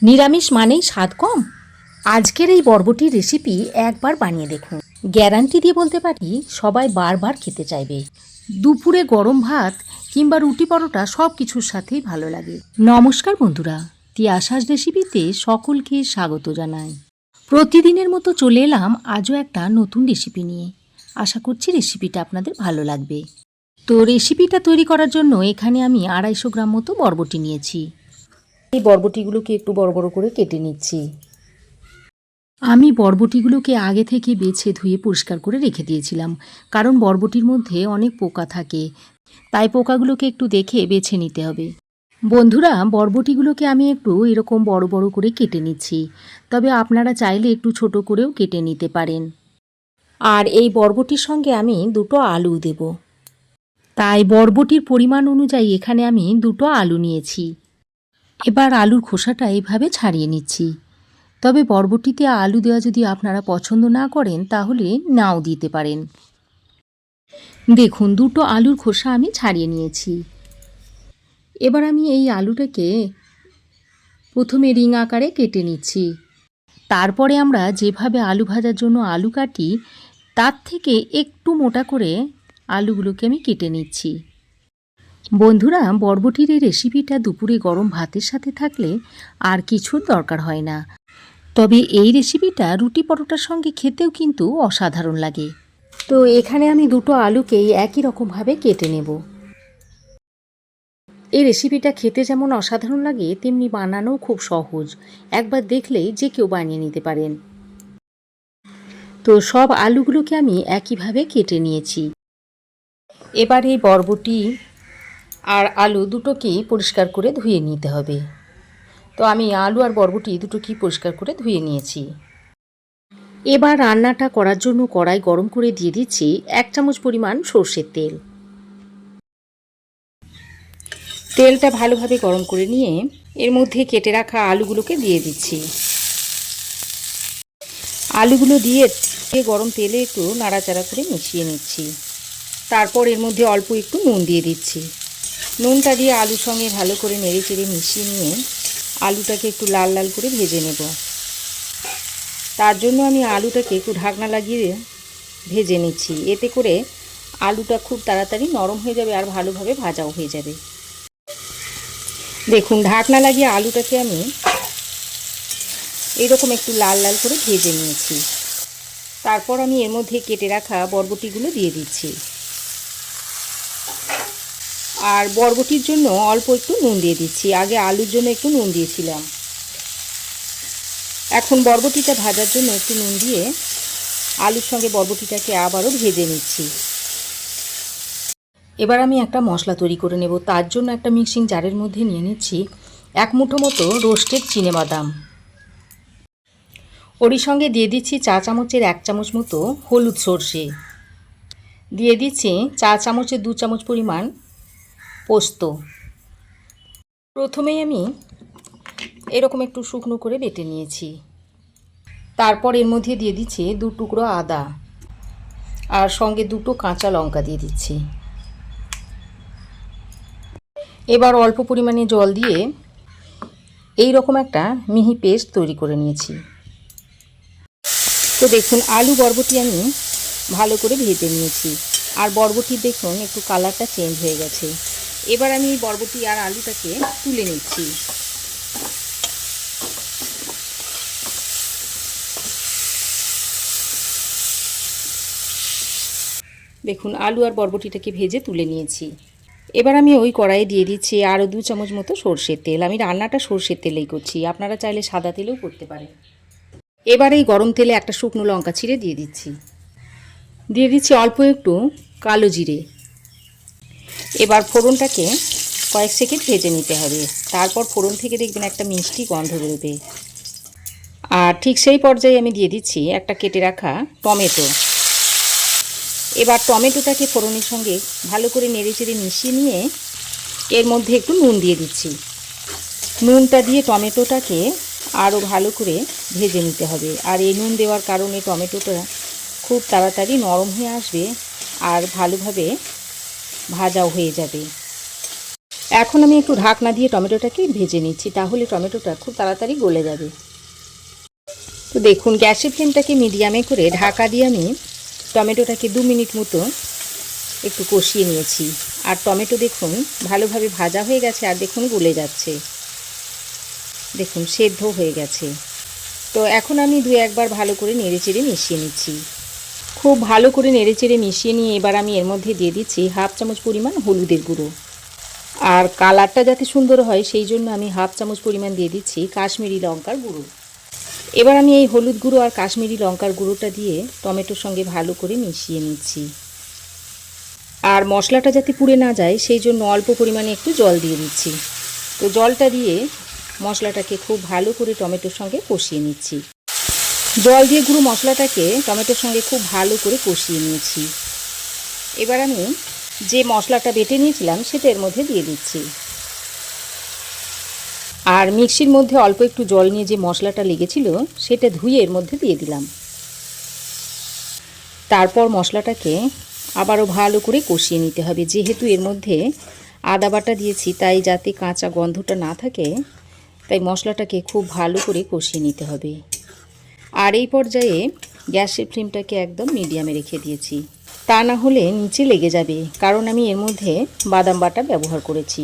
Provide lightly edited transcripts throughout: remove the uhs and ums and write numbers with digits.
নিরামিষ মানেই স্বাদ কম। আজকের এই বরবটির রেসিপি একবার বানিয়ে দেখুন, গ্যারান্টি দিয়ে বলতে পারি সবাই বারবার খেতে চাইবে। দুপুরে গরম ভাত কিংবা রুটি পরোটা সব কিছুর সাথেই ভালো লাগে। নমস্কার বন্ধুরা, তিয়াসাস রেসিপিতে সকলকে স্বাগত জানাই। প্রতিদিনের মতো চলে এলাম আজও একটা নতুন রেসিপি নিয়ে। আশা করছি রেসিপিটা আপনাদের ভালো লাগবে। তো রেসিপিটা তৈরি করার জন্য এখানে আমি 250 গ্রাম মতো বরবটি নিয়েছি। এই বরবটিগুলোকে একটু বড় বড় করে কেটে নিচ্ছি। আমি বরবটিগুলোকে আগে থেকে বেছে ধুয়ে পরিষ্কার করে রেখে দিয়েছিলাম, কারণ বরবটির মধ্যে অনেক পোকা থাকে, তাই পোকাগুলোকে একটু দেখে বেছে নিতে হবে। বন্ধুরা, বরবটিগুলোকে আমি একটু এরকম বড় বড় করে কেটে নিচ্ছি, তবে আপনারা চাইলে একটু ছোট করেও কেটে নিতে পারেন। আর এই বরবটির সঙ্গে আমি 2টো আলু দেব, তাই বরবটির পরিমাণ অনুযায়ী এখানে আমি 2টো আলু নিয়েছি। এবার আলুর খোসাটা এইভাবে ছাড়িয়ে নিচ্ছি। তবে বরবটিতে আলু দেওয়া যদি আপনারা পছন্দ না করেন তাহলে নাও দিতে পারেন। দেখুন, 2টো আলুর খোসা আমি ছাড়িয়ে নিয়েছি। এবার আমি এই আলুটাকে প্রথমে রিং আকারে কেটে নিচ্ছি। তারপরে আমরা যেভাবে আলু ভাজার জন্য আলু কাটি তার থেকে একটু মোটা করে আলুগুলোকে আমি কেটে নিচ্ছি। বন্ধুরা, বরবটির এই রেসিপিটা দুপুরে গরম ভাতের সাথে থাকলে আর কিছুর দরকার হয় না। তবে এই রেসিপিটা রুটি পরোটার সঙ্গে খেতেও কিন্তু অসাধারণ লাগে। তো এখানে আমি 2টো আলুকেই একই রকমভাবে কেটে নেব। এই রেসিপিটা খেতে যেমন অসাধারণ লাগে, তেমনি বানানোও খুব সহজ। একবার দেখলেই যে কেউ বানিয়ে নিতে পারেন। তো সব আলুগুলোকে আমি একইভাবে কেটে নিয়েছি। এবার এই বরবটি আর আলু দুটোকেই পরিষ্কার করে ধুয়ে নিতে হবে। তো আমি আলু আর বরবটি দুটোকেই পরিষ্কার করে ধুয়ে নিয়েছি। এবার রান্নাটা করার জন্য কড়াই গরম করে দিয়ে দিচ্ছি 1 চামচ পরিমাণ সর্ষের তেল। তেলটা ভালোভাবে গরম করে নিয়ে এর মধ্যে কেটে রাখা আলুগুলোকে দিয়ে দিচ্ছি। আলুগুলো দিয়ে গরম তেলে একটু নাড়াচাড়া করে মিশিয়ে নিচ্ছি। তারপর এর মধ্যে অল্প একটু নুন দিয়ে দিচ্ছি। নুনটা দিয়ে আলুর সঙ্গে ভালো করে নেড়ে চেড়ে মিশিয়ে নিয়ে আলুটাকে একটু লাল লাল করে ভেজে নেব। তার জন্য আমি আলুটাকে একটু ঢাকনা লাগিয়ে ভেজে নিচ্ছি। এতে করে আলুটা খুব তাড়াতাড়ি নরম হয়ে যাবে আর ভালোভাবে ভাজাও হয়ে যাবে। দেখুন, ঢাকনা লাগিয়ে আলুটাকে আমি এইরকম একটু লাল লাল করে ভেজে নিয়েছি। তারপর আমি এর মধ্যে কেটে রাখা বরবটিগুলো দিয়ে দিচ্ছি। আর বরবটির জন্য অল্প একটু নুন দিয়ে দিচ্ছি। আগে আলুর জন্য একটু নুন দিয়েছিলাম। এখন বরবটিটা ভাজার জন্য একটু নুন দিয়ে আলুর সঙ্গে বরবটিটাকে আবারও ভেজে নিচ্ছি। এবার আমি একটা মশলা তৈরি করে নেব। তার জন্য একটা মিক্সিং জারের মধ্যে নিয়ে নিচ্ছি 1 মুঠো মতো রোস্টেড চিনেবাদাম। ওরই সঙ্গে দিয়ে দিচ্ছি চা চামচের 1 চামচ মতো হলুদ সর্ষে, দিয়ে দিচ্ছি চা চামচের 2 চামচ পরিমাণ পোস্ত। প্রথমেই আমি এরকম একটু শুকনো করে বেটে নিয়েছি। তারপর এর মধ্যে দিয়ে দিচ্ছি 2 টুকরো আদা আর সঙ্গে 2টো কাঁচা লঙ্কা দিয়ে দিচ্ছি। এবার অল্প পরিমাণে জল দিয়ে এই রকম একটা মিহি পেস্ট তৈরি করে নিয়েছি। তো দেখুন, আলু বরবটি আমি ভালো করে ভেজে নিয়েছি আর বরবটির দেখুন একটু কালারটা চেঞ্জ হয়ে গেছে। এবার আমি বরবটি আর আলুটাকে তুলে নিচ্ছি। দেখুন, আলু আর বরবটিটাকে ভেজে তুলে নিয়েছি। এবার আমি ওই কড়াইয়ে দিয়ে দিচ্ছি আরও 2 চামচ মতো সর্ষের তেল। আমি রান্নাটা সর্ষের তেলেই করছি, আপনারা চাইলে সাদা তেলেও করতে পারেন। এবার এই গরম তেলে একটা শুকনো লঙ্কা ছিঁড়ে দিয়ে দিচ্ছি। দিয়ে দিচ্ছি অল্প একটু কালো জিরে। এবার ফোড়নটাকে কয়েক সেকেন্ড ভেজে নিতে হবে। তারপর ফোড়ন থেকে দেখবেন একটা মিষ্টি গন্ধ বেরোবে। আর ঠিক সেই পর্যায়ে আমি দিয়ে দিচ্ছি একটা কেটে রাখা টমেটো। এবার টমেটোটাকে ফোড়নের সঙ্গে ভালো করে নেড়ে চেড়ে মিশিয়ে নিয়ে এর মধ্যে একটু নুন দিয়ে দিচ্ছি। নুনটা দিয়ে টমেটোটাকে আরও ভালো করে ভেজে নিতে হবে। আর এই নুন দেওয়ার কারণে টমেটোটা খুব তাড়াতাড়ি নরম হয়ে আসবে আর ভালোভাবে ভাজাও হয়ে যাবে। এখন আমি একটু ঢাকনা দিয়ে টমেটোটাকে ভেজে নিচ্ছি, তাহলে টমেটোটা খুব তাড়াতাড়ি গলে যাবে। তো দেখুন, গ্যাসের ফ্লেমটাকে মিডিয়ামে করে ঢাকা দিয়ে আমি টমেটোটাকে 2 মিনিট মতো একটু কষিয়ে নিয়েছি। আর টমেটো দেখুন ভালোভাবে ভাজা হয়ে গেছে, আর দেখুন গলে যাচ্ছে, দেখুন সেদ্ধ হয়ে গেছে। তো এখন আমি 2-1 বার ভালো করে নেড়েচেড়ে মিশিয়ে নিচ্ছি। খুব ভালো করে নেড়েচেড়ে মিশিয়ে নিয়ে এবার আমি এর মধ্যে দিয়ে দিচ্ছি 1/2 চামচ পরিমাণ হলুদের গুঁড়ো। আর কালারটা যাতে সুন্দর হয় সেই জন্য আমি 1/2 চামচ পরিমাণ দিয়ে দিচ্ছি কাশ্মীরি লঙ্কার গুঁড়ো। এবার আমি এই হলুদ গুঁড়ো আর কাশ্মীরি লঙ্কার গুঁড়োটা দিয়ে টমেটোর সঙ্গে ভালো করে মিশিয়ে নিচ্ছি। আর মশলাটা যাতে পুড়ে না যায় সেই জন্য অল্প পরিমাণে একটু জল দিয়ে দিচ্ছি। তো জলটা দিয়ে মশলাটাকে খুব ভালো করে টমেটোর সঙ্গে কষিয়ে নিচ্ছি। জল দিয়ে গুঁড়ো মশলাটাকে টমেটোর সঙ্গে খুব ভালো করে কষিয়ে নিয়েছি। এবার আমি যে মশলাটা বেটে নিয়েছিলাম সেটা এর মধ্যে দিয়ে দিচ্ছি। আর মিক্সির মধ্যে অল্প একটু জল নিয়ে যে মশলাটা লেগেছিল সেটা ধুয়ে এর মধ্যে দিয়ে দিলাম। তারপর মশলাটাকে আবারও ভালো করে কষিয়ে নিতে হবে। যেহেতু এর মধ্যে আদা বাটা দিয়েছি তাই যাতে কাঁচা গন্ধটা না থাকে, তাই মশলাটাকে খুব ভালো করে কষিয়ে নিতে হবে। আর এই পর্যায়ে গ্যাসের ফ্লেমটাকে একদম মিডিয়ামে রেখে দিয়েছি, তা না হলে নিচে লেগে যাবে, কারণ আমি এর মধ্যে বাদাম বাটা ব্যবহার করেছি।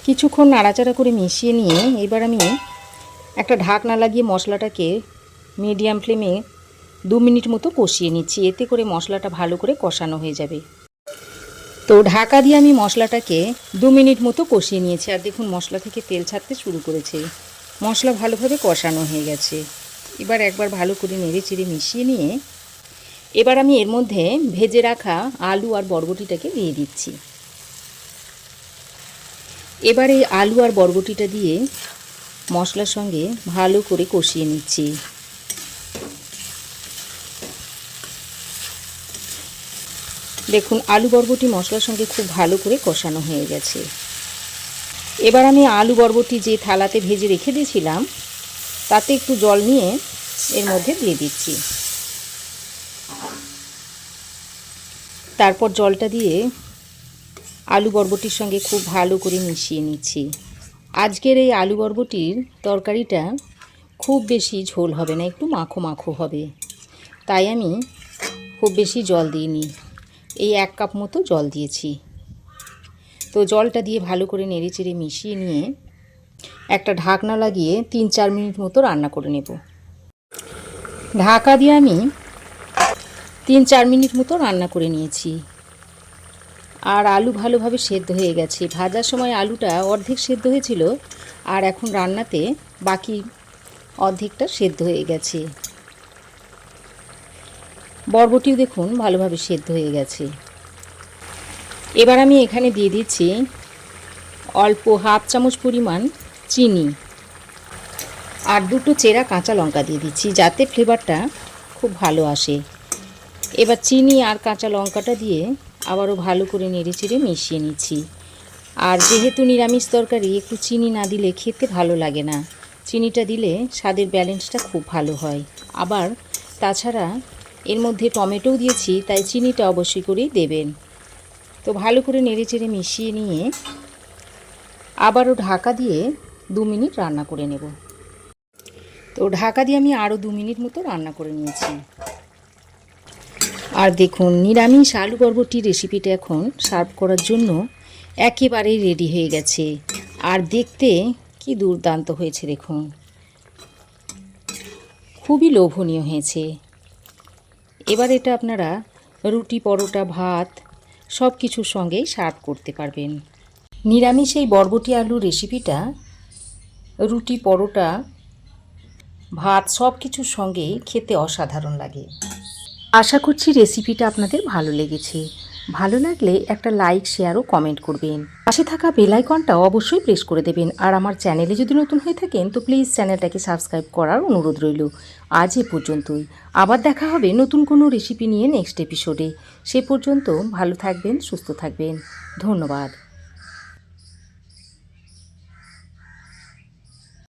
কিছুক্ষণ নাড়াচাড়া করে মিশিয়ে নিয়ে এবার আমি একটা ঢাকনা লাগিয়ে মশলাটাকে মিডিয়াম ফ্লেমে 2 মিনিট মতো কষিয়ে নিচ্ছি। এতে করে মশলাটা ভালো করে কষানো হয়ে যাবে। তো ঢাকা দিয়ে আমি মশলাটাকে 2 মিনিট মতো কষিয়ে নিয়েছি। আর দেখুন মশলা থেকে তেল ছাড়তে শুরু করেছে, মশলা ভালোভাবে কষানো হয়ে গেছে। এবার একবার ভালো করে নেড়েচেড়ে মিশিয়ে নিয়ে এবার আমি এর মধ্যে ভেজে রাখা আলু আর বরবটিটাকে দিয়ে দিচ্ছি। এবার এই আলু আর বরবটিটা দিয়ে মশলার সঙ্গে ভালো করে কষিয়ে নিচ্ছি। দেখুন আলু বরবটি মশলার সঙ্গে খুব ভালো করে কষানো হয়ে গেছে। এবার আমি আলু বরবটি যে থালাতে ভেজে রেখে দিয়েছিলাম তাতে একটু জল নিয়ে এর মধ্যে দিয়ে দিচ্ছি। তারপর জলটা দিয়ে আলু বরবটির সঙ্গে খুব ভালো করে মিশিয়ে নিচ্ছি। আজকের এই আলু বরবটির তরকারিটা খুব বেশি ঝোল হবে না, একটু মাখো মাখো হবে, তাই আমি খুব বেশি জল দিইনি, এই 1 কাপ মতো জল দিয়েছি। তো জলটা দিয়ে ভালো করে নেড়েচেড়ে মিশিয়ে নিয়ে একটা ঢাকনা লাগিয়ে 3-4 মিনিট মতো রান্না করে নেব। ঢাকা দিয়ে আমি 3-4 মিনিট মতো রান্না করে নিয়েছি। আর আলু ভালোভাবে সেদ্ধ হয়ে গেছে। ভাজার সময় আলুটা অর্ধেক সেদ্ধ হয়েছিল, আর এখন রান্নাতে বাকি অর্ধেকটা সেদ্ধ হয়ে গেছে। বরবটিও দেখুন ভালোভাবে সেদ্ধ হয়ে গেছে। এবার আমি এখানে দিয়ে দিচ্ছি অল্প 1/2 চামচ পরিমাণ চিনি আর 2টো চেরা কাঁচা লঙ্কা দিয়ে দিচ্ছি, যাতে ফ্লেভারটা খুব ভালো আসে। এবার চিনি আর কাঁচা লঙ্কাটা দিয়ে আবারও ভালো করে নেড়েচেড়ে মিশিয়ে নিচ্ছি। আর যেহেতু নিরামিষ তরকারি একটু চিনি না দিলে খেতে ভালো লাগে না, চিনিটা দিলে স্বাদের ব্যালেন্সটা খুব ভালো হয়। আবার তাছাড়া এর মধ্যে টমেটোও দিয়েছি, তাই চিনিটা অবশ্যই করেই দেবেন। তো ভালো করে নেড়েচেড়ে মিশিয়ে নিয়ে আবারও ঢাকা দিয়ে 2 মিনিট রান্না করে নেব। তো ঢাকা দিয়ে আমি আরও 2 মিনিট মতো রান্না করে নিয়েছি। আর দেখুন নিরামিষ আলু বরবটি রেসিপিটা এখন সার্ভ করার জন্য একেবারেই রেডি হয়ে গেছে। আর দেখতে কি দুর্দান্ত হয়েছে দেখুন, খুবই লোভনীয় হয়েছে। এবার এটা আপনারা রুটি, পরোটা, ভাত সব কিছুর সঙ্গেই সার্ভ করতে পারবেন। নিরামিষ এই বরবটি আলু রেসিপিটা রুটি, পরোটা, ভাত সব কিছুর সঙ্গেই খেতে অসাধারণ লাগে। আশা করছি রেসিপিটা আপনাদের ভালো লেগেছে। ভালো লাগলে একটা লাইক, শেয়ার ও কমেন্ট করবেন। পাশে থাকা বেল আইকনটা অবশ্যই প্রেস করে দেবেন। আর আমার চ্যানেলে যদি নতুন হয়ে থাকেন তো প্লিজ চ্যানেলটাকে সাবস্ক্রাইব করার অনুরোধ রইল। আজ এ পর্যন্তই। আবার দেখা হবে নতুন কোনো রেসিপি নিয়ে নেক্সট এপিসোডে। সে পর্যন্ত ভালো থাকবেন, সুস্থ থাকবেন। ধন্যবাদ।